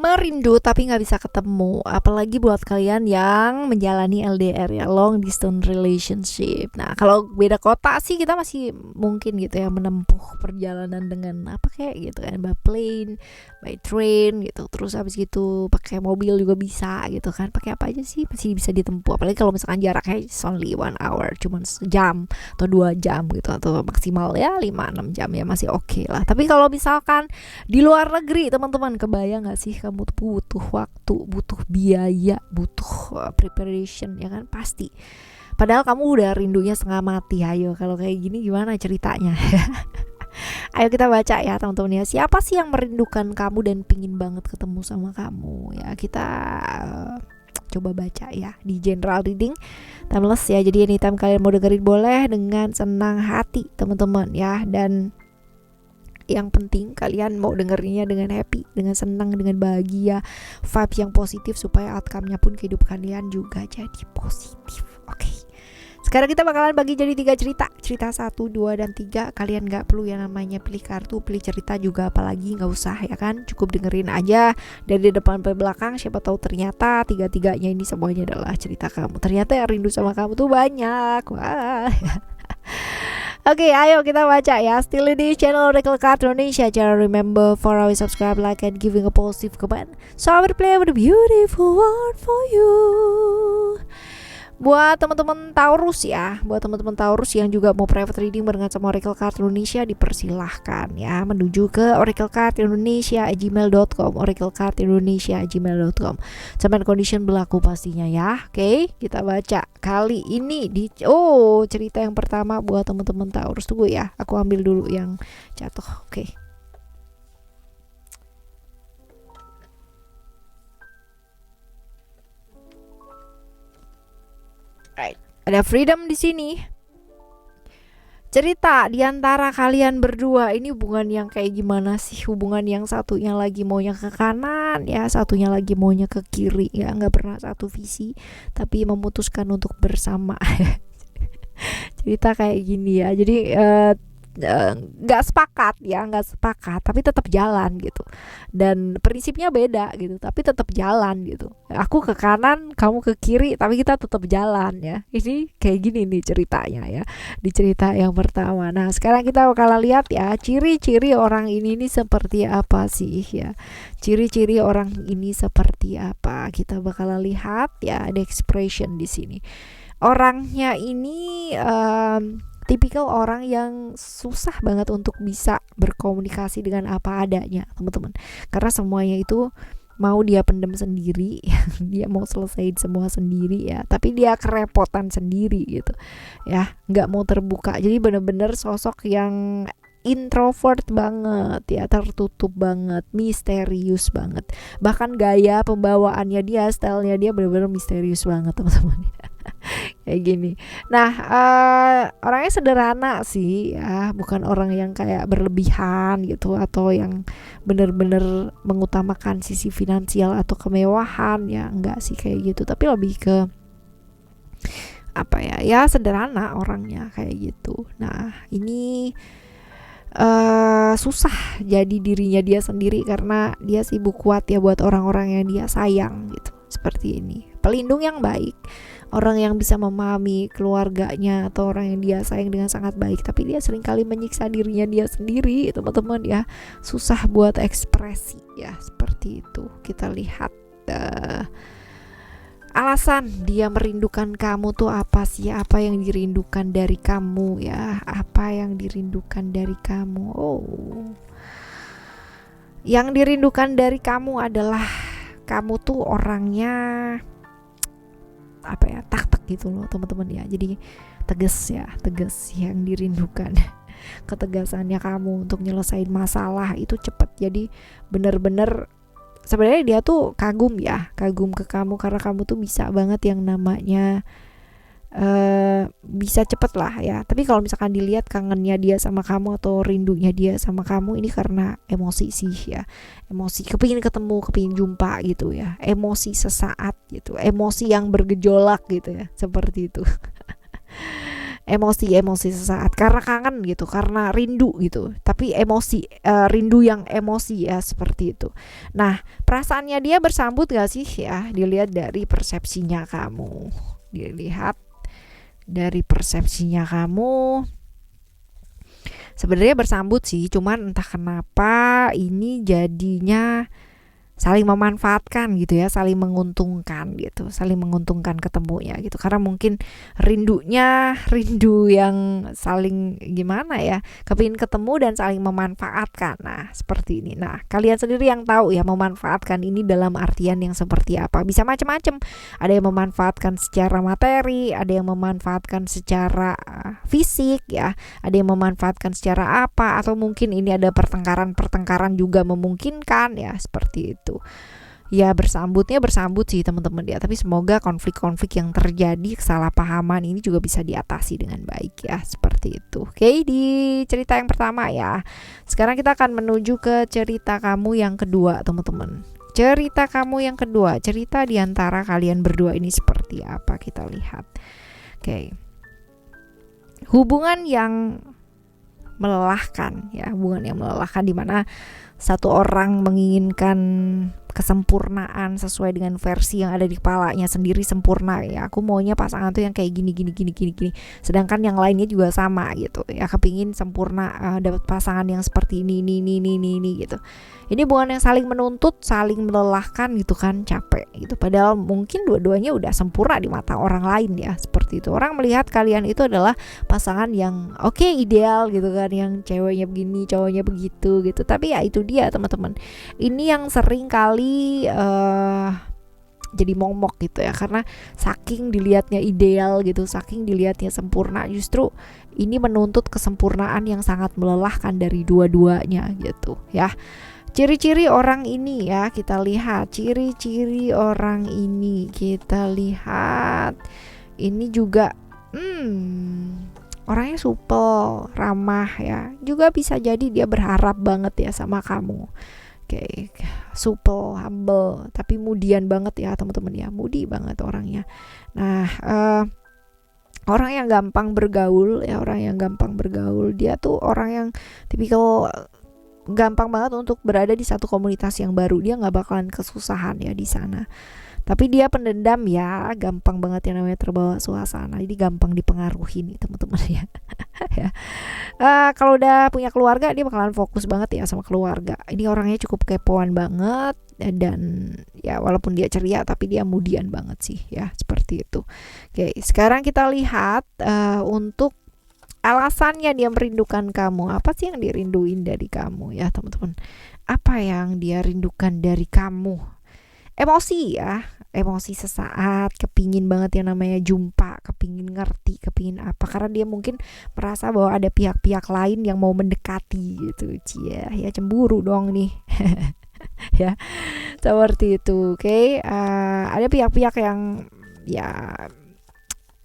merindu tapi nggak bisa ketemu, apalagi buat kalian yang menjalani LDR ya, long distance relationship. Nah kalau beda kota sih kita masih mungkin gitu ya menempuh perjalanan dengan apa kayak gitu kan, by plane, by train gitu, terus habis gitu pakai mobil juga bisa gitu kan, pakai apa aja sih masih bisa ditempuh, apalagi kalau misalkan jaraknya only 1 hour, cuman sejam atau 2 jam gitu, atau maksimal ya 5-6 jam ya masih oke lah. Tapi kalau misalkan di luar negeri teman-teman, kebayang gak sih kamu tuh butuh waktu, butuh biaya, butuh preparation ya kan, pasti. Padahal kamu udah rindunya setengah mati. Ayo kalau kayak gini gimana ceritanya? Ayo kita baca ya teman-teman ya. Siapa sih yang merindukan kamu dan pingin banget ketemu sama kamu ya? Kita coba baca ya di general reading timeless ya. Jadi anytime kalian mau dengerin boleh dengan senang hati teman-teman ya. Dan yang penting kalian mau dengerinnya dengan happy, dengan senang, dengan bahagia, vibes yang positif supaya outcome-nya pun kehidupan kalian juga jadi positif. Oke. Sekarang kita bakalan bagi jadi 3 cerita. Cerita 1, 2, dan 3. Kalian gak perlu yang namanya pilih kartu, pilih cerita juga, apalagi gak usah ya kan. Cukup dengerin aja dari depan sampai belakang. Siapa tahu ternyata 3-3-nya ini semuanya adalah cerita kamu. Ternyata yang rindu sama kamu tuh banyak. Wah. Oke, ayo kita baca ya. Still di channel Oracle Card Indonesia. Jangan remember for always subscribe, like, and giving a positive comment. So I will play with a beautiful word for you. Buat teman-teman Taurus ya, buat teman-teman Taurus yang juga mau private reading barengan sama Oracle Card Indonesia, dipersilahkan ya menuju ke oraclecardindonesia@gmail.com, oraclecardindonesia@gmail.com. Terms and condition berlaku pastinya ya. Oke, kita baca kali ini di cerita yang pertama buat teman-teman Taurus. Tunggu ya, aku ambil dulu yang jatuh. Oke. Ada freedom di sini. Cerita di antara kalian berdua ini hubungan yang kayak gimana sih? Hubungan yang satunya lagi maunya ke kanan ya, satunya lagi maunya ke kiri ya, nggak pernah satu visi tapi memutuskan untuk bersama. Cerita kayak gini ya. Jadi nggak sepakat tapi tetap jalan gitu, dan prinsipnya beda gitu tapi tetap jalan gitu. Aku ke kanan, kamu ke kiri, tapi kita tetap jalan ya. Ini kayak gini nih ceritanya ya di cerita yang pertama. Nah sekarang kita bakal lihat ya ciri-ciri orang ini nih seperti apa sih ya. Ciri-ciri orang ini seperti apa kita bakal lihat ya. Ada expression di sini. Orangnya ini tipikal orang yang susah banget untuk bisa berkomunikasi dengan apa adanya teman-teman, karena semuanya itu mau dia pendem sendiri. Dia mau selesaiin semua sendiri ya, tapi dia kerepotan sendiri gitu ya, nggak mau terbuka. Jadi bener-bener sosok yang introvert banget ya, tertutup banget, misterius banget. Bahkan gaya pembawaannya dia, stylenya dia bener-bener misterius banget teman-teman. Kayak gini. Nah orangnya sederhana sih ya, bukan orang yang kayak berlebihan gitu, atau yang bener-bener mengutamakan sisi finansial atau kemewahan ya, enggak sih kayak gitu. Tapi lebih ke apa ya sederhana orangnya kayak gitu. Nah ini susah jadi dirinya dia sendiri karena dia sibuk kuat ya buat orang-orang yang dia sayang gitu. Seperti ini, pelindung yang baik, orang yang bisa memahami keluarganya atau orang yang dia sayang dengan sangat baik, tapi dia seringkali menyiksa dirinya dia sendiri teman-teman ya, susah buat ekspresi ya, seperti itu. Kita lihat alasan dia merindukan kamu tuh apa sih, apa yang dirindukan dari kamu ya, apa yang dirindukan dari kamu. Yang dirindukan dari kamu adalah kamu tuh orangnya apa ya, tak gitu loh teman-teman ya. Jadi tegas yang dirindukan. Ketegasannya kamu untuk nyelesain masalah itu cepat. Jadi bener-bener sebenarnya dia tuh kagum ke kamu, karena kamu tuh bisa banget yang namanya bisa cepet lah ya. Tapi kalau misalkan dilihat kangennya dia sama kamu atau rindunya dia sama kamu, ini karena emosi sih ya, emosi kepingin ketemu, kepingin jumpa gitu ya, emosi sesaat gitu, emosi yang bergejolak gitu ya, seperti itu. emosi sesaat karena kangen gitu, karena rindu gitu, tapi emosi, rindu yang emosi ya, seperti itu. Nah, perasaannya dia bersambut gak sih ya, dilihat dari persepsinya kamu, dilihat dari persepsinya kamu. Sebenarnya bersambut sih, cuman entah kenapa ini jadinya saling memanfaatkan gitu ya, saling menguntungkan gitu, saling menguntungkan ketemunya gitu, karena mungkin rindunya rindu yang saling gimana ya, kepingin ketemu dan saling memanfaatkan. Nah, seperti ini. Nah, kalian sendiri yang tahu ya, memanfaatkan ini dalam artian yang seperti apa, bisa macam-macam. Ada yang memanfaatkan secara materi, ada yang memanfaatkan secara fisik ya, ada yang memanfaatkan secara apa, atau mungkin ini ada pertengkaran juga memungkinkan ya, seperti itu. Ya, bersambut sih teman-teman ya, tapi semoga konflik-konflik yang terjadi, kesalahpahaman ini juga bisa diatasi dengan baik ya, seperti itu. Oke, di cerita yang pertama ya. Sekarang kita akan menuju ke cerita kamu yang kedua, teman-teman. Cerita kamu yang kedua, cerita di antara kalian berdua ini seperti apa, kita lihat. Oke. Hubungan yang melelahkan ya, hubungan yang melelahkan di mana satu orang menginginkan kesempurnaan sesuai dengan versi yang ada di kepalanya sendiri, sempurna ya, aku maunya pasangan tuh yang kayak gini, sedangkan yang lainnya juga sama gitu ya, kepingin sempurna, dapat pasangan yang seperti ini gitu. Ini hubungan yang saling menuntut, saling melelahkan gitu kan, capek gitu, padahal mungkin dua-duanya udah sempurna di mata orang lain ya, seperti itu. Orang melihat kalian itu adalah pasangan yang oke, ideal gitu kan, yang ceweknya begini, cowoknya begitu gitu. Tapi ya itu dia teman-teman, ini yang sering kali jadi momok gitu ya, karena saking dilihatnya ideal gitu, saking dilihatnya sempurna, justru ini menuntut kesempurnaan yang sangat melelahkan dari dua-duanya gitu ya. Ciri-ciri orang ini ya, kita lihat ciri-ciri orang ini, kita lihat ini juga orangnya supel, ramah ya, juga bisa jadi dia berharap banget ya sama kamu. Oke, supel, humble, tapi mudian banget ya teman-teman ya, mudi banget orangnya. Nah, orang yang gampang bergaul ya, dia tuh orang yang tipikal gampang banget untuk berada di satu komunitas yang baru, dia nggak bakalan kesusahan ya di sana. Tapi dia pendendam ya, gampang banget yang namanya terbawa suasana, jadi gampang dipengaruhi nih teman-teman ya. Ya. Kalau udah punya keluarga, dia bakalan fokus banget ya sama keluarga. Ini orangnya cukup kepoan banget, dan ya walaupun dia ceria tapi dia mudian banget sih ya, seperti itu. Oke, sekarang kita lihat untuk alasannya dia merindukan kamu. Apa sih yang dirinduin dari kamu ya teman-teman? Apa yang dia rindukan dari kamu? Emosi ya, emosi sesaat, kepingin banget yang namanya jumpa, kepingin ngerti, kepingin apa, karena dia mungkin merasa bahwa ada pihak-pihak lain yang mau mendekati gitu. Cia ya, cemburu dong nih. Ya, seperti itu. Oke, ada pihak-pihak yang ya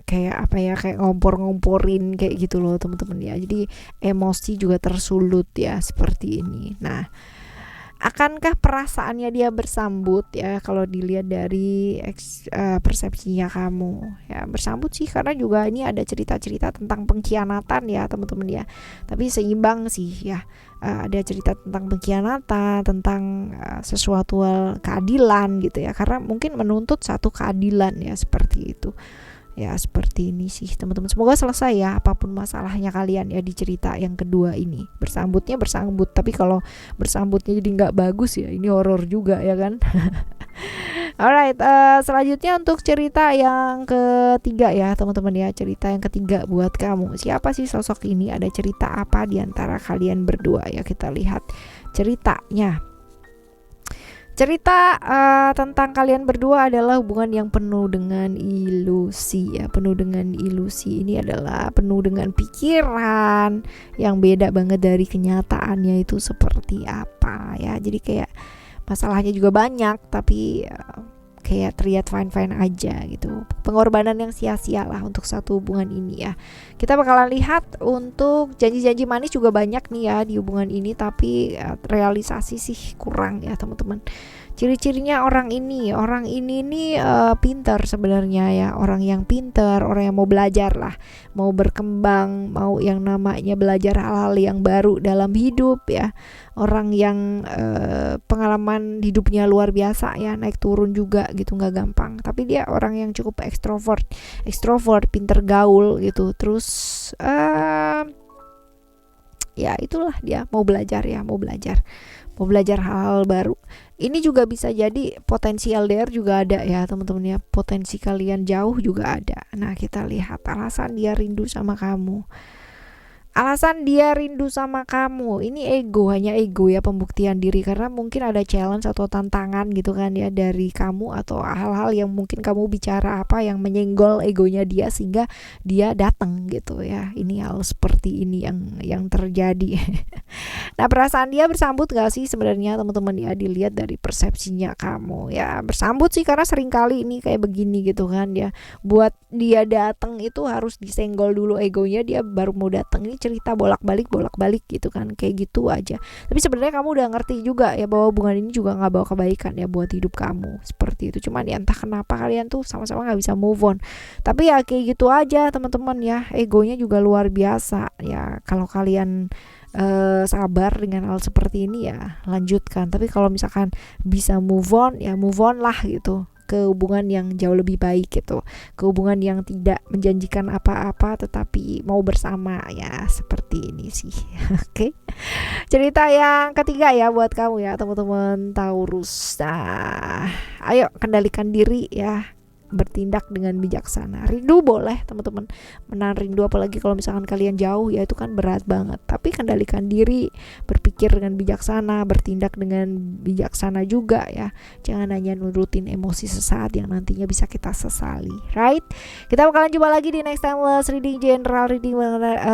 kayak apa ya, kayak ngompor-ngomporin kayak gitu loh teman-teman ya, jadi emosi juga tersulut ya, seperti ini. Nah, akankah perasaannya dia bersambut ya, kalau dilihat dari persepsinya kamu ya, bersambut sih, karena juga ini ada cerita-cerita tentang pengkhianatan ya teman-teman ya, tapi seimbang sih ya. Ada cerita tentang pengkhianatan, tentang sesuatu keadilan gitu ya, karena mungkin menuntut satu keadilan ya, seperti itu. Ya, seperti ini sih teman-teman. Semoga selesai ya apapun masalahnya kalian ya di cerita yang kedua ini. Bersambutnya bersambut, tapi kalau bersambutnya jadi nggak bagus ya, ini horor juga ya kan. Alright, selanjutnya untuk cerita yang ketiga ya teman-teman ya. Cerita yang ketiga buat kamu, siapa sih sosok ini? Ada cerita apa di antara kalian berdua ya, kita lihat ceritanya. Cerita tentang kalian berdua adalah hubungan yang penuh dengan ilusi ya, penuh dengan ilusi. Ini adalah penuh dengan pikiran yang beda banget dari kenyataannya itu seperti apa ya. Jadi kayak masalahnya juga banyak, tapi kayak terlihat fine-fine aja gitu. Pengorbanan yang sia-sia lah untuk satu hubungan ini ya. Kita bakalan lihat untuk janji-janji manis juga banyak nih ya di hubungan ini, tapi realisasi sih kurang ya teman-teman. Ciri-cirinya orang ini nih pinter sebenarnya ya, orang yang pinter, orang yang mau belajar lah, mau berkembang, mau yang namanya belajar hal-hal yang baru dalam hidup ya, orang yang pengalaman hidupnya luar biasa ya, naik turun juga gitu, nggak gampang, tapi dia orang yang cukup ekstrovert, pinter gaul gitu, terus ya itulah dia mau belajar ya, mau belajar hal-hal baru. Ini juga bisa jadi potensi LDR juga ada ya teman-teman ya, potensi kalian jauh juga ada. Nah kita lihat alasan dia rindu sama kamu. Alasan dia rindu sama kamu ini ego, hanya ego ya, pembuktian diri, karena mungkin ada challenge atau tantangan gitu kan ya dari kamu, atau hal-hal yang mungkin kamu bicara apa yang menyenggol egonya dia sehingga dia datang gitu ya. Ini hal seperti ini yang terjadi. Nah perasaan dia bersambut gak sih sebenarnya teman-teman ya, dilihat dari persepsinya kamu ya, bersambut sih karena seringkali ini kayak begini gitu kan ya, buat dia datang itu harus disenggol dulu egonya, dia baru mau datang. Ini cerita bolak-balik gitu kan, kayak gitu aja. Tapi sebenarnya kamu udah ngerti juga ya bahwa hubungan ini juga nggak bawa kebaikan ya buat hidup kamu, seperti itu. Cuman ya entah kenapa kalian tuh sama-sama nggak bisa move on. Tapi ya kayak gitu aja teman-teman ya, egonya juga luar biasa ya. Kalau kalian sabar dengan hal seperti ini ya lanjutkan, tapi kalau misalkan bisa move on ya move on lah gitu, ke hubungan yang jauh lebih baik gitu, ke hubungan yang tidak menjanjikan apa-apa tetapi mau bersama ya, seperti ini sih. Oke. Cerita yang ketiga ya buat kamu ya teman-teman Taurus. Nah ayo kendalikan diri ya, bertindak dengan bijaksana. Rindu boleh teman-teman, menahan rindu apalagi kalau misalkan kalian jauh ya, itu kan berat banget, tapi kendalikan diri, berpikir dengan bijaksana, bertindak dengan bijaksana juga ya, jangan hanya nurutin emosi sesaat yang nantinya bisa kita sesali, right? Kita bakalan jumpa lagi di next timeless reading, general reading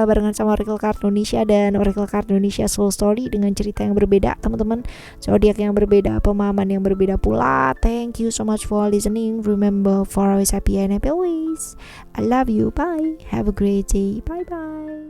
barengan sama Oracle Card Indonesia dan Oracle Card Indonesia Soul Story dengan cerita yang berbeda teman-teman, zodiak yang berbeda, pemahaman yang berbeda pula. Thank you so much for listening. Remember, for always happy and happy always. I love you. Bye. Have a great day. Bye bye.